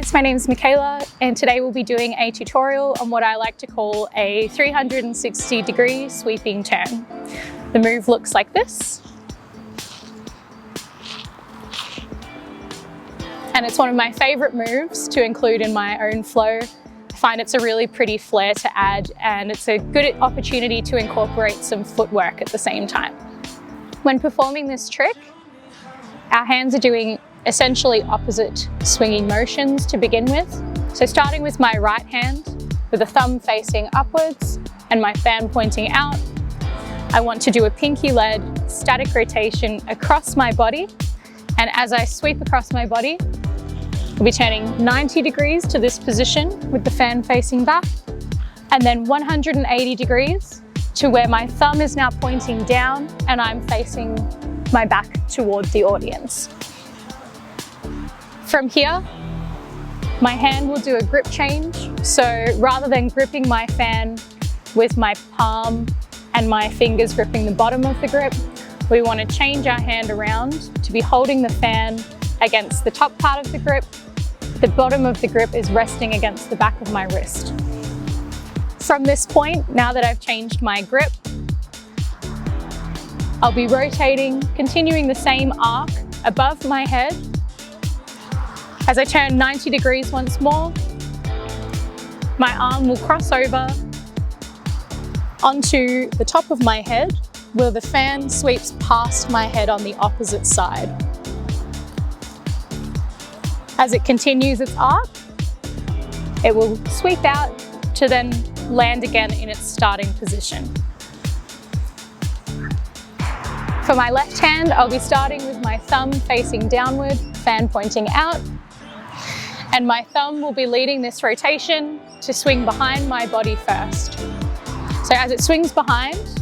guys, my name is Michaela and today we'll be doing a tutorial on what I like to call a 360-degree sweeping turn. The move looks like this. And it's one of my favourite moves to include in my own flow. I find it's a really pretty flair to add and it's a good opportunity to incorporate some footwork at the same time. When performing this trick, our hands are doing essentially opposite swinging motions to begin with. So starting with my right hand, with the thumb facing upwards and my fan pointing out, I want to do a pinky-led static rotation across my body. And as I sweep across my body, I'll be turning 90 degrees to this position with the fan facing back, and then 180 degrees to where my thumb is now pointing down and I'm facing my back toward the audience. From here, my hand will do a grip change. So rather than gripping my fan with my palm and my fingers gripping the bottom of the grip, we want to change our hand around to be holding the fan against the top part of the grip. The bottom of the grip is resting against the back of my wrist. From this point, now that I've changed my grip, I'll be rotating, continuing the same arc above my head. As I turn 90 degrees once more, my arm will cross over onto the top of my head where the fan sweeps past my head on the opposite side. As it continues its arc, it will sweep out to then land again in its starting position. For my left hand, I'll be starting with my thumb facing downward, fan pointing out, and my thumb will be leading this rotation to swing behind my body first. So as it swings behind,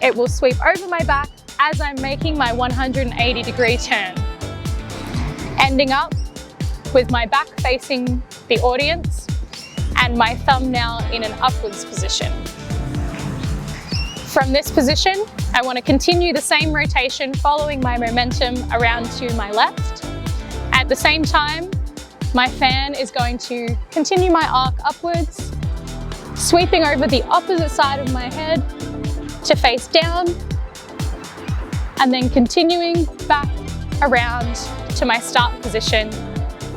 it will sweep over my back as I'm making my 180-degree turn, ending up with my back facing the audience and my thumb now in an upwards position. From this position, I want to continue the same rotation following my momentum around to my left. At the same time, my fan is going to continue my arc upwards, sweeping over the opposite side of my head to face down, and then continuing back around to my start position,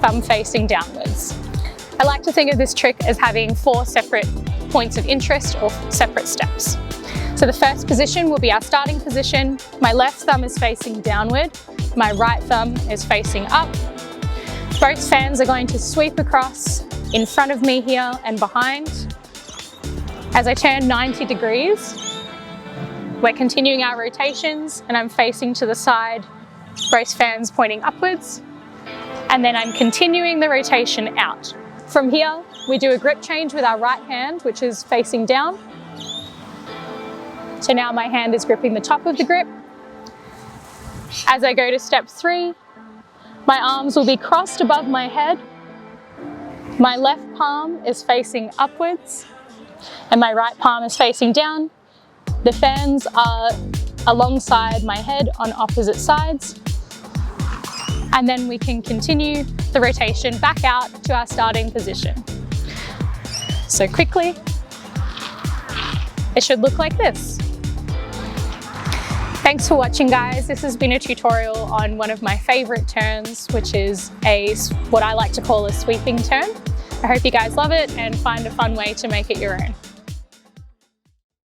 thumb facing downwards. I like to think of this trick as having 4 separate points of interest or separate steps. So the first position will be our starting position. My left thumb is facing downward, my right thumb is facing up. Both fans are going to sweep across in front of me here and behind. As I turn 90 degrees, we're continuing our rotations and I'm facing to the side, both fans pointing upwards. And then I'm continuing the rotation out. From here, we do a grip change with our right hand, which is facing down. So now my hand is gripping the top of the grip. As I go to step 3, my arms will be crossed above my head. My left palm is facing upwards and my right palm is facing down. The fans are alongside my head on opposite sides. And then we can continue the rotation back out to our starting position. So quickly, it should look like this. Thanks for watching, guys. This has been a tutorial on one of my favorite turns, which is what I like to call a sweeping turn. I hope you guys love it and find a fun way to make it your own.